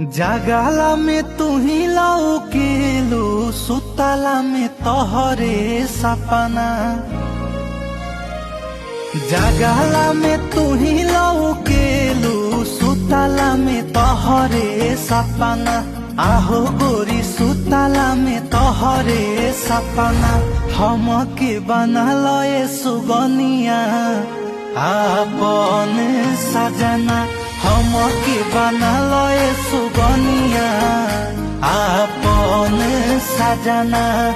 जागाला में तू ही लौकेलू, सुतला में तोहरे सपना। जागाला में तू ही लौकेलू, सुतला में तोहरे सपना। आहो गोरी सुतला में तोहरे सपना। हम के बना लए सुगनिया आपन सजना। हम के बना लए सुगनिया आपन सजना।